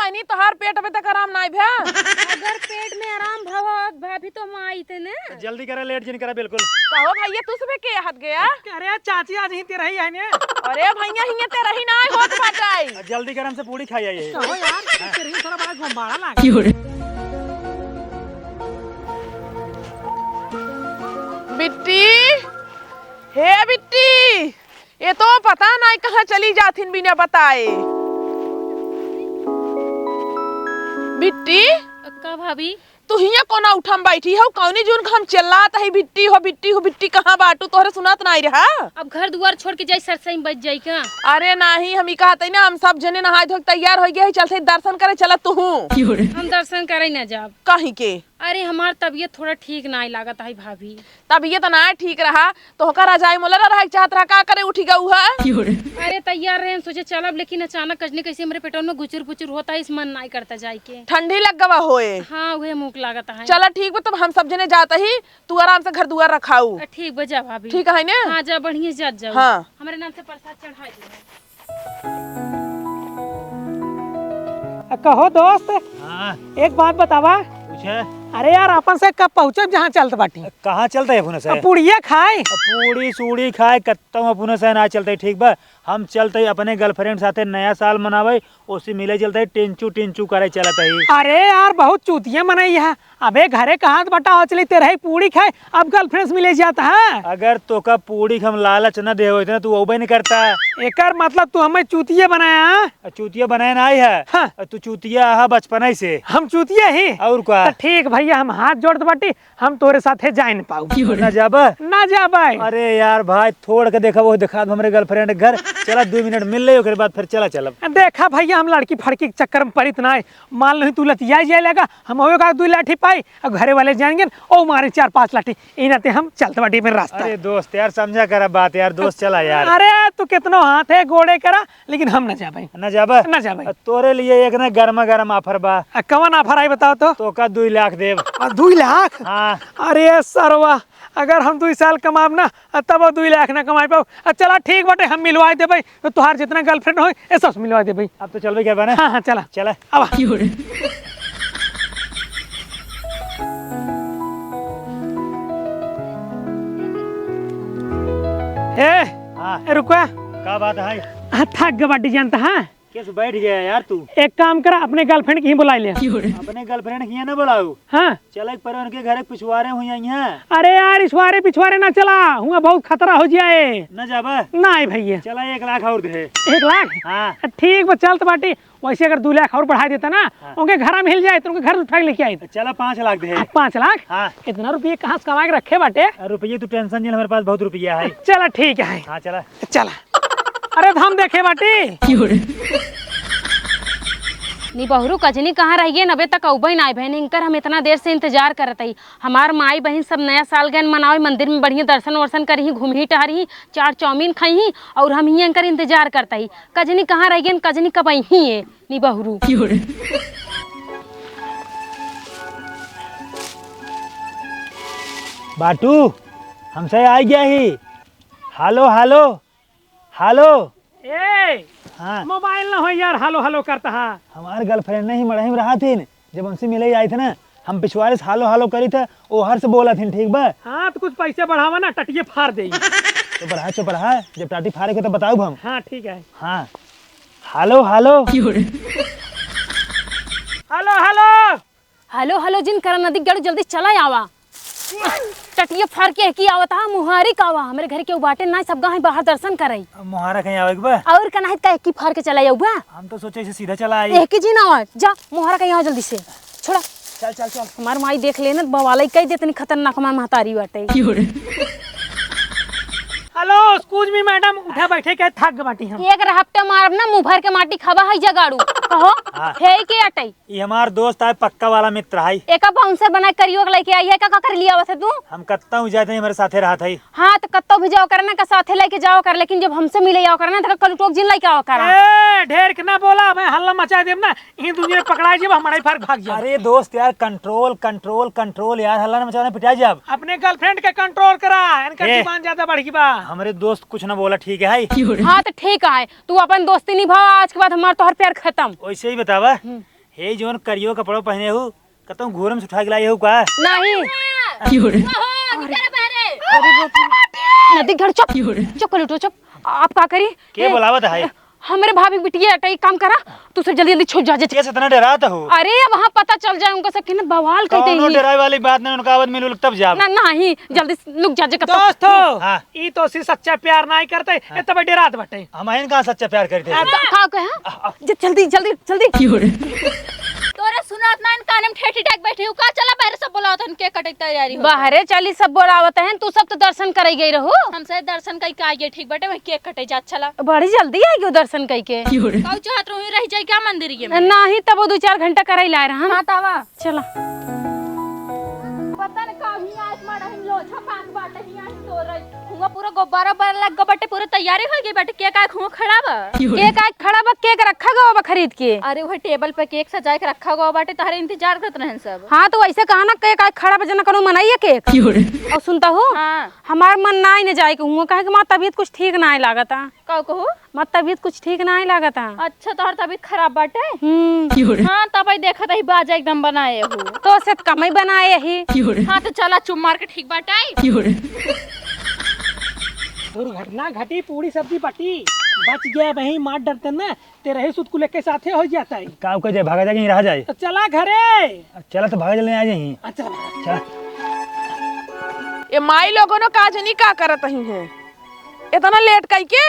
नहीं तोहार पेट में तक आराम नहीं भे। अगर पेट में आराम भव भाभी तो हम आई थे ने। जल्दी करा, लेट जिन करा बिल्कुल। कहो भैया तू सुबह के हट गया। अरे चाची आज ही तेरा ही है ने। अरे भैया हिया तेरा ही ना होत बाटाई। जल्दी कर, हमसे पूरी खाई है। कहो यार तेरी थोड़ा बड़ा घुमाड़ा लागे। बिट्टी, हे बिट्टी, ये तो पता नहीं कहाँ चली जाथिन बिना बताए। बिट्टी का भाभी तू हिया कोना उठम बैठी हो, कौनी जून हम चिल्लात है बिट्टी हो बिट्टी हो बिट्टी कहाँ बाटू, तोहरे सुनात नहीं रहा। अब घर दुआर छोड़ के जाई सरसई में बच जाई का। अरे नहीं, हम ही कहते ना, हम सब जने नहाए धो तैयार हो गए, चलते दर्शन करे चला तू। हम दर्शन करे न जाब। कहीं के अरे हमार तबीयत थोड़ा ठीक नहीं लागत है भाभी। तबीयत ना ठीक रहा तो होकर रजाई मोला रहा चाहत रहा, का करे उठी गऊ है। अरे तैयार रहे सोचे चलब, लेकिन अचानक कजने कैसे मेरे पेटों में गुचुर पुचुर होता है, इस मन नहीं करता जाए के। ठंडी लग गवा होए। हाँ वह मुख लागत है। चला ठीक बा, तब हम सब जने जाते ही, तू आराम से घर दुआर रखाऊ। ठीक बजा भाभी। ठीक है ना। हाँ जा बढ़िया जात जाओ। हाँ। हमारे नाम से प्रसाद चढ़ाई दे। कहो दोस्त, हाँ एक बात बतावा। पूछे। अरे यार अपन से कब पहुँचे जहाँ चलत बाटी? कहाँ चलते है पुनः से? पुड़िया खाए। पूड़ी सूड़ी खाए कत्ता पुनः से ना चलते। ठीक बा, हम चलते अपने गर्लफ्रेंड साथे नया साल मनावे, उसी मिले चलते टिंचू टिंचू करे चलते ही। अरे यार बहुत चूतिया मनाई है। अबे घरे कहाँ बटा हो चली तेरे ही पूड़ी खाए, अब गर्लफ्रेंड मिले जाता है। अगर तो का पूड़ी हम लालच न दे हो इतना तू वो नहीं करता। एकर मतलब तू हमें चूतिया बनाया। चूतिया बनाए ना आई है। हाँ। तू चूतिया हा बचपन ही से। हम चूतिया ही और क्या? तो ठीक भैया, हम हाथ जोड़त बाटी, हम तोरे साथे जाए न पाऊ। ना जाबा? ना जा भाई। अरे यार भाई थोड़ के देखा, वो दिखा दो हमारे गर्लफ्रेंड घर। चला 2 मिनट मिल ले, उसके बाद फिर चला चलब। देखा भैया हम लड़की फड़की के चक्कर में परित ना है। मान लो तू लतिया जाए लगा, हम होए का 2 लाठी पाई और घरे वाले जाएंगे ओ मारे 4-5 लाठी, इनाते हम चलते बाटी में रास्ता। अरे दोस्त यार समझा करा बात यार, दोस्त चला यार। अरे तू कितना हाथ है गोड़े करा, लेकिन हम न जा भाई। ना जाबा? ना जा भाई। तोरे लिए एक ना गर्मा गर्म ऑफर बा। कवन ऑफर आई बताओ तो का 2 लाख देव। 2 लाख? हाँ। अरे सरवा, अगर हम 2 साल कमाब ना तब 2 लाख ना कमाई पाओ। चला ठीक बाटे, हम मिलवा दे भाई, तो तुहार जितना गर्लफ्रेंड हो सब मिलवा दे भाई। अब तो चल भाई क्या बना। हाँ हाँ चला चला अब। हाँ। रुको, का बात है? थक गए बाटी जानता है। कैसे बैठ गया यार तू? एक काम करा, अपने गर्लफ्रेंड की ही बुला ले। अपने गर्लफ्रेंड की ना बुलाऊ? हाँ चल एक पर उनके घर पिछवाड़े हुई हैं। अरे यार इछवारे पिछवारे ना चला, हुआ बहुत खतरा हो जाए। न जाबा? नहीं भैया। चला 1 लाख और दे। 1 लाख? हाँ। ठीक बा चलत बाटी। वैसे अगर 2 लाख और बढ़ा देता ना, उनके घर में हिल जाए तो उनके घर उठा के लेके आए। चला 5 लाख दे। 5 लाख? हाँ। इतना रुपये कहाँ से कमा के रखे बाटे? रुपये तू टेंशन नहीं, हमारे पास बहुत रुपया है। चला ठीक है। हाँ चला चला। अरे हम देखे बाटी। नी बहुरू कजनी कहाँ रहिए नबे तक अउबई ना बहन, इनकर हम इतना देर से इंतजार करत हई। हमार माई बहन सब नया साल गन मनावे, मंदिर में बढ़िया दर्शन वर्शन करही, घूमही टहरही, 4 चाउमीन खाई और हम ही इनकर इंतजार करता ही। कजनी कहाँ रहिए, कजनी कब आई है नी बहुरू। बाटू हमसे आ गया ही। हालो हालो हालो। ए हाँ। मोबाइल ना हो यार, हालो हालो करता है। हमारे गर्लफ्रेंड ने ही मड़ही में रहा थी, जब हमसे मिले आए थे ना, हम पिछवाड़े से हालो हालो करी थे, वो हर से बोला थी। ठीक बा? हाँ तो कुछ पैसे बढ़ावा ना, टटिए फाड़ दे। तो बढ़ा जब टाटी फाड़े को तो बताऊ हम। हाँ ठीक है। हाँ हालो हालो। हेलो हेलो हेलो हेलो जिन करण नदी गड़ जल्दी चला आवा। टटिया फाड़ के की आवत हा मुहारी कावा, हमरे घर के बाटे ना सब गाय बाहर दर्शन करई। मुहारा कहीं आवे बा? और कनाहित का की फाड़ के चला आऊबा। हम तो सोचे से सीधा चला आई। एक जी ना जा मुहारा कहीं आओ जल्दी से। छोड़ा चल चल चल। हमार माई देख लेना बवाला कह दे, इतनी खतरनाक हमार महतारी बाटे। हेलो एक्सक्यूज मी मैडम, उठा बैठे के थक गए बाटी हम। एक रहपटे मारब ना मुंह भर के माटी खावा है जगाड़ू। कहो हाँ। हे के अटई ये हमार दोस्त है, पक्का वाला मित्र है। एका बाउंसर बना करियो लेके आई है का कर लिया वसे तू। हम कत्ता हूँ जाते हमारे साथे रहा था। हाँ तो कत्तो भी जाओ करना का साथे लेके जाओ कर, लेकिन जब हमसे मिले जाओ करना तो कल टोक जिन लेके आओ कर। ए ढेर के ना बोला, मैं हल्ला मचा देब ना, इन दुनिया पकड़ा जब हमारे फर्क भाग जाए। अरे दोस्त यार कंट्रोल कंट्रोल कंट्रोल यार, हल्ला न मचाने पिटा जब। अपने गर्लफ्रेंड के कंट्रोल करा, इनका ए। जुबान ज्यादा बढ़ गई बा। हमारे दोस्त कुछ ना बोला। ठीक है हाँ तो ठीक है, तू अपन दोस्ती निभाओ, आज के बाद हमार तोहर प्यार खत्म। वैसे ही बतावा। हे जोन करियो कपड़ो पहने हो कतौ घोरम से उठा के लाई हो का नहीं नदी घर चुप चुप कर उठो चुप। आप का करी के बुलावत है? हमारे भाभी बिटिया एक काम करा तू सब जल्दी जल्दी छुप जा। के से इतना डराता हो? अरे वहाँ पता चल जाए उनका सब कितना बवाल करते कौनो हैं। डराई वाली बात नहीं, उनका आवाज मिलू तब जा। ना नहीं जल्दी लुक जा जा दोस्तों हाँ। ई तो सी सच्चा प्यार नहीं करते इतना बड़े रात बटे। हम आइन कहाँ सच्चा प्यार करते हैं? का कहा जल्दी जल्दी जल्दी तोरे सुनात ना इन कानम ठेठी टाक बैठे हो का चला बाहर सब बोलावत हन के कटे तैयारी हो बाहरे चली सब बोलावत हैं तू सब तो दर्शन करे गई रहो। हमसे दर्शन कई का आइए ठीक बटे मैं केक कटे जा चला बड़ी जल्दी आई गयो दर्शन कई के काऊ चाहत रहूं रह जाए क्या मंदिर ये नहीं तब वो 2-4 घंटा करे ला रहा हां तावा चला पता न का ही आज माड़ा हम लोछा पाक बाटे ही आज तो रही हुआ पूरा गुब्बारा बर लग गो बटे पूरा तैयारी हो गई बटे केक आख हुआ खड़ा बा केक आज खड़ा बा केक रखा गवा बा खरीद के। अरे वो टेबल पे केक सजाए के रखा गो बाटे तारे इंतजार करत रहन सब। हाँ तो ऐसे कहा ना केक आज खड़ा बजना करो मनाइए केक और सुनता हो हां हमार मन ना ही न जाए के हुआ कहे कि मां तबीयत कुछ ठीक ना ही लागता। का कहो मां तबीयत कुछ ठीक ना ही लागता। अच्छा तोहर तबीयत खराब बाटे हां तब देखत ही बाजा एकदम बनाए हो तो से कम ही बनाए ही। हां तो चला चुम मार के ठीक बाटे। दुर्घटना घटी पूरी सब्जी बटी बच गया वही मार डरते ना तेरे ही सुतकुले के साथे हो जाता है। काव का जाए भागा जाए रह जाए। तो चला घरे चला तो भागा जल्दी आ जाए। अच्छा चला ये माई लोगों ने काज नहीं का करत ही है इतना लेट कई के।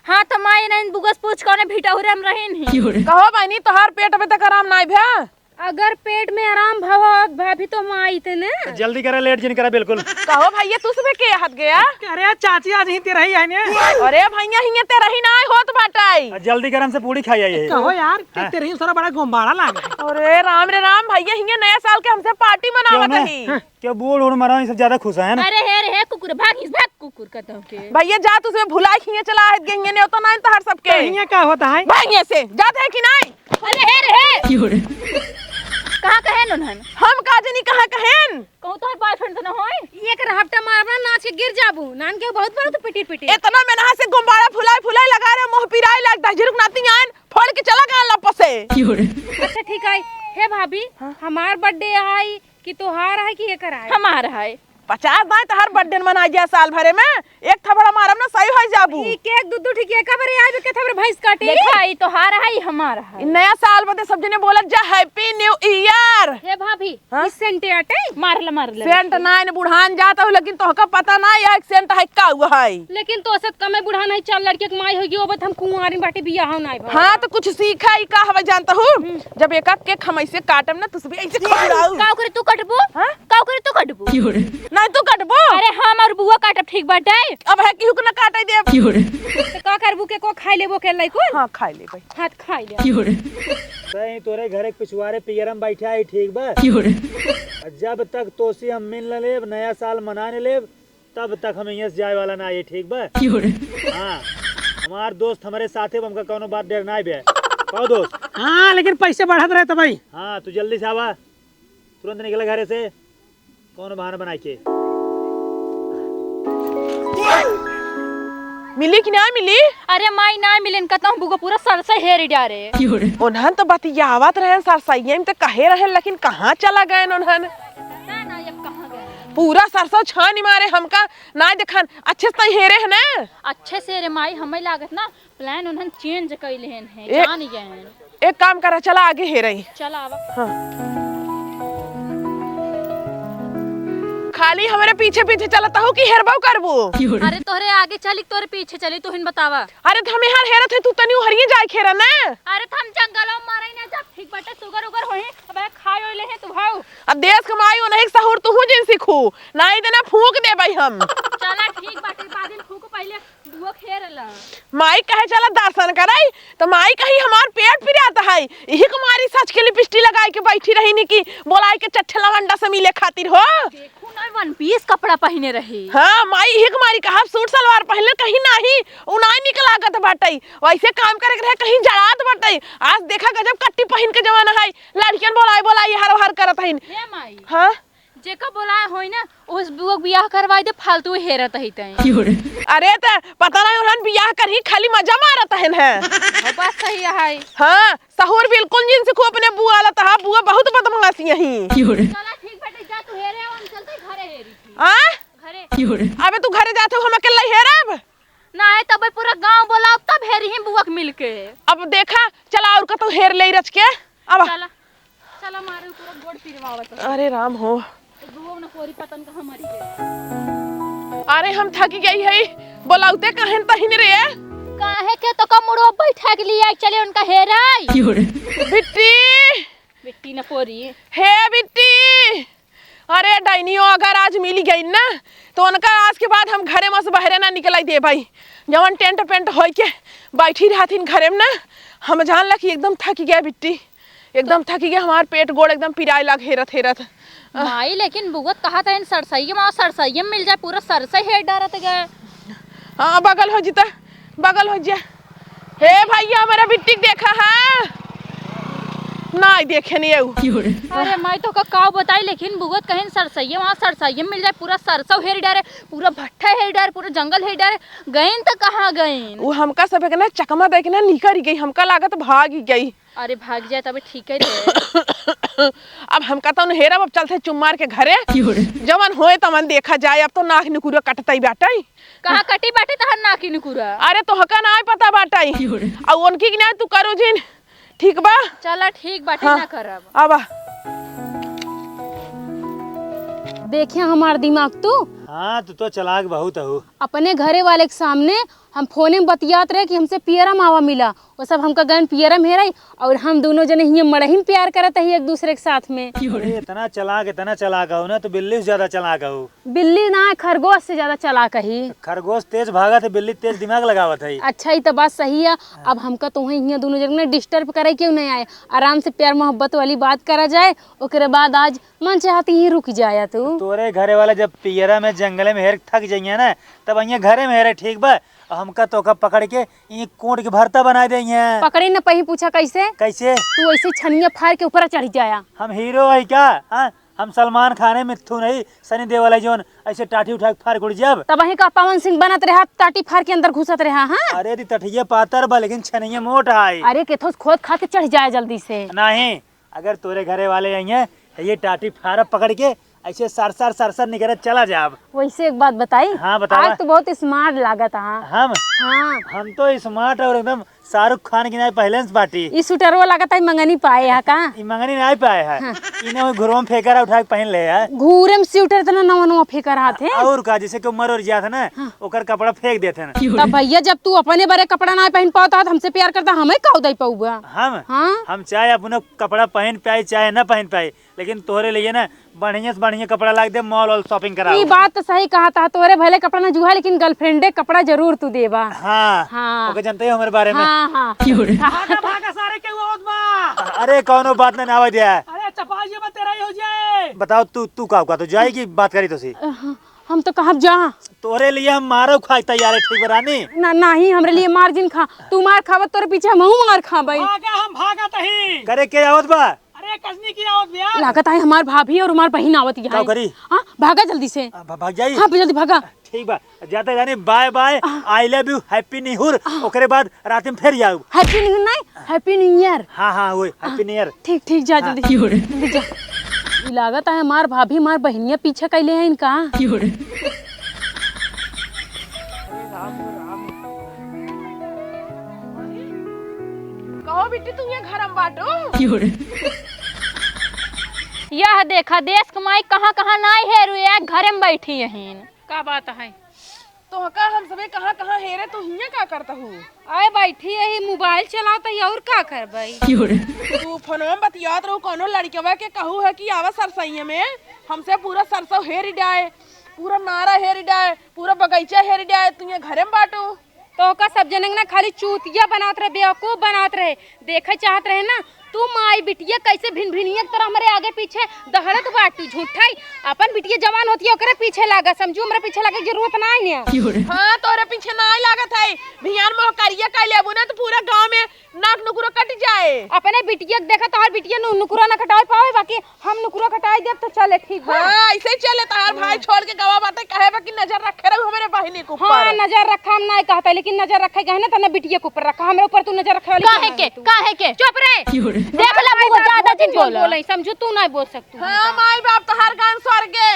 हाँ तो माई ने बुगस पूछ कौन भीटा हुरे हम रहेन ही कहो बहनी तोहार पेट में तक आराम नहीं भया। अगर पेट में आराम भवा भाभी तो मां आई थे ने जल्दी करा लेट जिन करा बिल्कुल। कहो भैया तू सुबह के हद गया। अरे चाची आज ही तेरा ही है ने अरे भैया हिया तेरा ही ना होत बाटाई। जल्दी कर हमसे पूरी खाई आई कहो यार कि तेरे ही सारा बड़ा गोंबाड़ा लाग है। अरे राम रे राम भैया हिया नया साल के हमसे पार्टी मनावत ही। क्यों बूढ़ उड़ मरा सब ज्यादा खुश है ना? अरे हे कुकुर भाग कुकुर कहता हूं के भैया जा तू सुबह भुलाई हिया चला है गइया ने तो नहीं तोहार सबके यहाँ क्या होता है भैया से जाते है कि नहीं। अरे हे कहां कहन उन्हन हम काजनी कहां कहन कहूं तोहर बॉयफ्रेंड तो न होय एक रहफ्ता मारना नाच के गिर जाबू नान के बहुत बड़ा तो पिटी इतना में नहा से गुब्बारा फुलाई लगा रहे मुंह पिराई लगता झिरुक नाती आन फोड़ के चला गया लप से। अच्छा ठीक है हे भाभी हमार बर्थडे आई कि तोहार है कि एकर है? हमार है 50 दाई तो हर बर्थडे मनाई जा साल भरे में एक थबड़ा मारम ना सही हो जाबू। ई केक दूध ठीक है कबर आई के थबर भैंस काटी देखा ई तोहार है हमार है नया साल बदे सब जने बोलत जा हैप्पी न्यू ईयर। हे भाभी इस सेंटे आटे मार ले सेंट नाइन बुढ़ान जाता हो लेकिन तोहका पता ना यह सेंट है का हुआ है। लेकिन तो सत कमे बुढ़ा नहीं चल लड़के के माई होगी ओबत हम कुंवारी बाटे बियाह हो नहीं हाँ तो कुछ सीखा ही का हवा जानता हूँ जब एक एक केक हम ऐसे काटम ना तुम भी ऐसे खिलाओ। का करे तू कटबो हाँ? का करे तू कटबो नहीं तू कटबो। अरे हमर बुआ काटब ठीक बाटे अब है कि ना काटे दे तो का करबू के को खाई लेबो के लाई को हाँ खाई ले भाई हाथ खाई ले सही तोरे घरे पिछवाड़े पियरम बैठा है ठीक बा। जब तक तोसी हम मिल न लेब नया साल मनाने लेब तब तक हम यहाँ से जाए वाला ना ये ठीक बा। हाँ हमार दोस्त हमारे साथे हमका कोनो बात डर ना बे कहो दोस्त। हाँ लेकिन पैसे बढ़त रहे तो भाई। हाँ तू जल्दी से आवा तुरंत निकला घरे से कौन बहाना बना के। मिली कि नहीं मिली। अरे माई ना मिलन कहता हूं बुआ पूरा सर से हेर डारे उन्हन तो बतियावत रहे सरसैया में तो कहे रहे लेकिन कहाँ चला गए उन्हन ना ये कहां गए पूरा सरसों छानी मारे हमका ना देखन अच्छे से हेरे है ना। अच्छे से रे माई हमें लागत ना प्लान उन्हन चेंज कइले हैं ए- जान गए एक काम करा चला आगे हेरे चल आवा खाली हमारे पीछे पीछे चलता हो कि हेरबो करबो। अरे तोहरे आगे चली तोरे पीछे चली तू हिन बतावा अरे तो हमें हर हेरत है तू तनी हरिये जाए खेरा ना। अरे हम जंगलों मारे ना जब ठीक बाटे सुगर उगर होई अब खाए ओले है तू भाऊ अब देश कमाई हो नहीं सहूर तू जिन सीखू नहीं देना फूक दे भाई हम। चला ठीक बाटे बादिन फूक पहले दुओ खेरला माई कहे चला दर्शन कराई तो माई कही हमार पेट फिर आता है यही कुमारी सच के लिपस्टिक लगाई के बैठी रही नी की बोलाई के चट्ठे लवंडा से मिले खातिर हो। देखू ना वन पीस कपड़ा पहने रही हाँ माई यही कुमारी कहा सूट सलवार पहले कहीं नहीं उनाई निकल आगत बाटे वैसे काम करे रहे कहीं जड़ात बाटे। आज देखा गजब कट्टी पहन के जमाना है लड़कियन बोलाई हर हर करत हइन। हे माई हाँ जेका बोलाए होई ना उस बुआ बियाह करवाई दे फालतू हेरत ही तई अरे तो पता नहीं उन्हन बियाह कर ही खाली मजा मारत है बात सही है हाँ सहूर बिल्कुल जिन से अपने बुआ ला बस यहीं। चला ठीक बाटे जा तू हेरे हम चलते घरे हेरी थी आ घरे। अबे तू घरे जाते हो हम अकेला ही हेरब? ना है तब पूरा गांव बोलाओ तब हेरी ही बुआ के मिलके। अब देखा चला और कतो हेर ले रच के अब। चला चला मारे पूरा गोड़ पिरवावत। अरे राम हो, बुआ ने कोरी पतन का हमारी के। अरे हम थक गई है, बोलाउते कहन तहिन रे। काहे के तो का मुड़ो बैठा के लिए चले उनका हेराई। बिट्टी बिट्टी न पोरी हे बिट्टी, अरे डाइनियो अगर आज मिली गई ना तो उनका आज के बाद हम घरे में से बाहरे ना निकलाई दे भाई। जवन टेंट पेंट हो के बैठी रहथिन घरे में ना, हम जान लग एकदम थक गया बिट्टी, एकदम थक गया। हमार पेट गोड़ एकदम पिराए लग हेरत हेरत। भाई लेकिन बुआ कहा था इन सरसई में सरसई में मिल जाए पूरा सरसई हेड डारत गए। हाँ बगल हो जीता, बगल हो जा। हे भैया मेरा बिट्टी देखा है ना? देखे नहीं आऊ। अरे मैं तो का बताई लेकिन बुगत कहीं सरसई वहाँ सरसई मिल जाए पूरा सरसों हेरी डारे, पूरा भट्ठा हेरी डारे, पूरा जंगल हेरी डारे। गईन तो कहाँ गईन? वो हमका सब एक ना चकमा दे के ना निकल गई, हमका लागत भाग ही गई। अरे भाग जाए तब ठीक है रे। अब हमका तो हेरब, अब चलते चुम मार के घरे। जवन होए तमन देखा जाए। अब तो नाक निकुरा कटतई बाटई। कहाँ कटी बाटे तहर नाकी निकुरा? अरे तो हका ना पता बाटई और उनकी ना तू करो जिन ठीक बा। चला ठीक बाटे हाँ। ना करब। अब देखिए हमार दिमाग तू हाँ तो चलाक बहुत हो। अपने घरे वाले के सामने हम फोने में बतियात रहे कि हमसे पियरा मावा मिला, वो सब हमका गन पियरा में हेराई और हम दोनों जने हिये मड़ही में प्यार करत है एक दूसरे के साथ में। अरे इतना चलाक हो ना, तो बिल्ली से ज्यादा चलाक हो। बिल्ली ना खरगोश से ज्यादा चला कही। खरगोश तेज भागत है, बिल्ली तेज दिमाग लगावत है। अच्छा ही तो बात सही है। अब हमका तो वही दोनों जने डिस्टर्ब करे क्यों नहीं आए, आराम से प्यार मोहब्बत वाली बात करा जाए, ओकरे बाद आज मन चाहती ही रुक जाया तू। तोरे घरे वाले जब पियरा में जंगले में हेर थक जाइए ना, तब अइया घरे में हेरे ठीक बा। हमका तो पकड़ के ये कोट के भरता बना देंगे। पकड़ी न पही पूछा कैसे? कैसे? तू ऐसे छनिया फाड़ के ऊपर चढ़ जाया। हम हीरो है क्या? हाँ हम सलमान खान है, मिथुन है, सनी देओल है, जोन ऐसे टाटी उठा के फाड़ गुड़ जब तब वही का पवन सिंह बनत रहा, टाटी फाड़ के अंदर घुसत रहा। हाँ अरे दी तठिया पातर बा लेकिन छनिया मोटा है। अरे केथोस खोद खा के चढ़ जाए जल्दी से। नहीं, अगर तोरे घरे वाले आइए ये टाटी फाड़ पकड़ के ऐसे सरसर निकल चला जाब। वैसे एक बात बताई। हाँ बता। आज तो बहुत स्मार्ट लागत। हाँ हम तो स्मार्ट और एकदम शाहरुख खान की नहीं पहले से बाटी। इस स्वेटरवा लागत है मंगनी पाए है का? मंगनी नहीं पाए है। इन्हें घरों में फेंका उठा के पहन ले है। घूरे में स्वेटर इतना नवा नवा फेंका रहा थे। और का जैसे कि उम्र और जिया था ना, ओकर कपड़ा फेंक देते ना। तब भैया जब तू अपने बारे कपड़ा ना पहन पाता तो हमसे प्यार करता, हमें का उदय पाऊगा? हम चाहे अपने कपड़ा पहन पाए चाहे न पहन पाए, लेकिन तोरे लिए ना बढ़िया से बढ़िया कपड़ा लाग दे, मॉल और शॉपिंग करा। ये बात तो सही कहा था, तोरे भले कपड़ा ना जुहा लेकिन गर्लफ्रेंडे कपड़ा जरूर तू देबा। हाँ ओके जानते हो हमारे बारे में। हाँ भागा सारे के वो बा। अरे कौनो बात नहीं आवाज दिया। अरे चपाइए में तेरा ही हो जाए। बताओ तू का तो जाएगी बात करी तो सी। हम तो कहाँ जा। तोरे लिए हम मारो खा तैयार है ठीक रानी। ना नहीं हमरे लिए मार्जिन खा, तू मार खावत तोरे पीछे हम मार खा भाई। भागा हम भागा तही। करे के आवत बा? अरे कजनी की आवत बिया। लागत है हमार भाभी और हमार बहन आवत है। का करी? हां भागा जल्दी से। भाग जाई। हां जल्दी भागा। ठीक बा जाते जानी bye bye, I love you, happy new year. ओकरे बाद रात में फिर जाऊ। हैप्पी न्यू नहीं, हैप्पी न्यू ईयर। हां वो हैप्पी न्यू ईयर। ठीक जा जल्दी जल्दी जा। ई लागत है हमार भाभी हमार बहनिया पीछे कैले हैं इनका। कहो बिट्टी तुम ये घर में बाटो। यह देखा देश कमाई कहाँ कहाँ नाई है रुया घरे में बैठी यहीं। का बात है? तो हका हम सबे कहाँ कहाँ हेरे, तू हिया का करता हूँ? आए बैठी यही मोबाइल चलाता है और का करबई? तू फोनवा में बतियात रहो, कोनो लड़कवा के कहू है कि आवा सरसैया में हमसे पूरा सरसों हेरी डाए, पूरा नारा हेरी डाए, पूरा बगीचा हेरी डाए, तू ये घरे में बाटो। तो का सब जने ना खाली चूतिया बनात रहे, बेवकूफ बनात रहे, देखे चाहत रहे ना तू माई बिटिया कैसे भिन भिनिया तरह हमारे आगे पीछे दहड़त बाटू झूठाई। अपन बिटिया जवान होती है ओकरे पीछे लागा, समझू हमरा पीछे लागे जरूरत ना है। हां तोरे पीछे ना लागत है, भियान में करिया का लेबू ना तो पूरा गांव में नाक नुकुरा कट जाए। अपने बिटिया देखा तोहर बिटिया नुकुरा ना कटावे पावे, बाकी हम नुकुरा कटाई दे तो चले ठीक बा। हां ऐसे ही चले, तार भाई छोड़ के गवा बाटे कहे बा कि नजर रखे रहू हमारे बहिनी के ऊपर। हां नजर रखा हम नहीं कहता, लेकिन नजर रखे गए ना तने बिटिया के ऊपर रखा, हमरे ऊपर तू नजर रखे वाली काहे के चुप रे। देख ला बुआ ज्यादा जी बोला समझू तू नहीं बोल सकतू हाँ माई बाप तो हर गान स्वर्गे।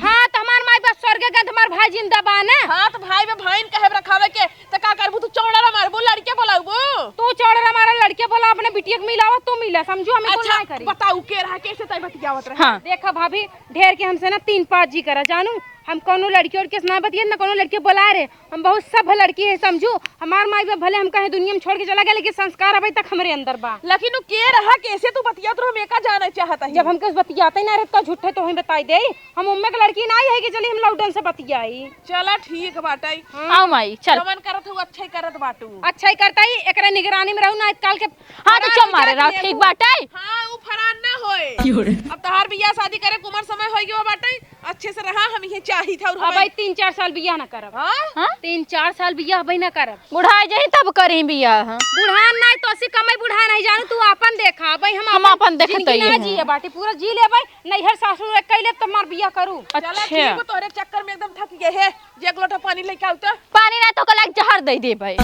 हाँ तो हमार माई बाप स्वर्ग गए हमार भाई जिंदा बा ना। हाँ तो भाई में भाईन कहे रखावे के तो का करबू तू चौड़ा मारबू लड़के बोलाबू। तू चौड़ हमारा लड़के बोला अपने बिटिया के मिलावा तो मिला समझू हमें को नहीं करी। बताऊ के रहा कैसे तय बतियावत रहे। हाँ देखा भाभी ढेर के हमसे ना 3-5 जी करा जानू हम कोनो लड़की और के ना बतिए ना कोनो लड़के बुला रहे हम बहुत सब लड़की है समझू हमार माई बाप भले हम कहे दुनिया में छोड़ के चला गया लेकिन संस्कार अभी तक हमारे अंदर बा। लेकिन के रहा कैसे तू बतिया तो हम एका जाना चाहता है। जब हम कुछ बतियाते ही ना रहे तो झूठे तो हम बताई दे हम उम्मे के लड़की ना है कि चली हम लॉकडाउन से बतियाई। चला ठीक बाटई आओ माई चल मन करत हूँ अच्छा ही करत बाटू। अच्छा ही करता ही एकरा निगरानी में रहू ना आजकल के। हाँ तो चल मारे रहा ठीक बाटे। हाँ वो फरान ना होए। अब तहार बियाह शादी करे कुमार समय हो गयो बाटई अच्छे से रहा हम ये चाही था। अब 3-4 साल बियाह ना करब। हाँ 3-4 साल बियाह अभी ना करब। बुढ़ा जाही तब करी बियाह। बुढ़ान नहीं तो ऐसी कमाई बुढ़ा नहीं जानू तू अपन देखा भाई हम अपन देखत जिंदगी ना जिए बाटी पूरा जी ले भाई नैहर सासुर कैले तब मार बियाह करू। चला ठीक बा तोरे चक्कर में एकदम थक गए है जे एक लोटा पानी लेके आउ तो पानी ना तो कल जहर दे दे भाई।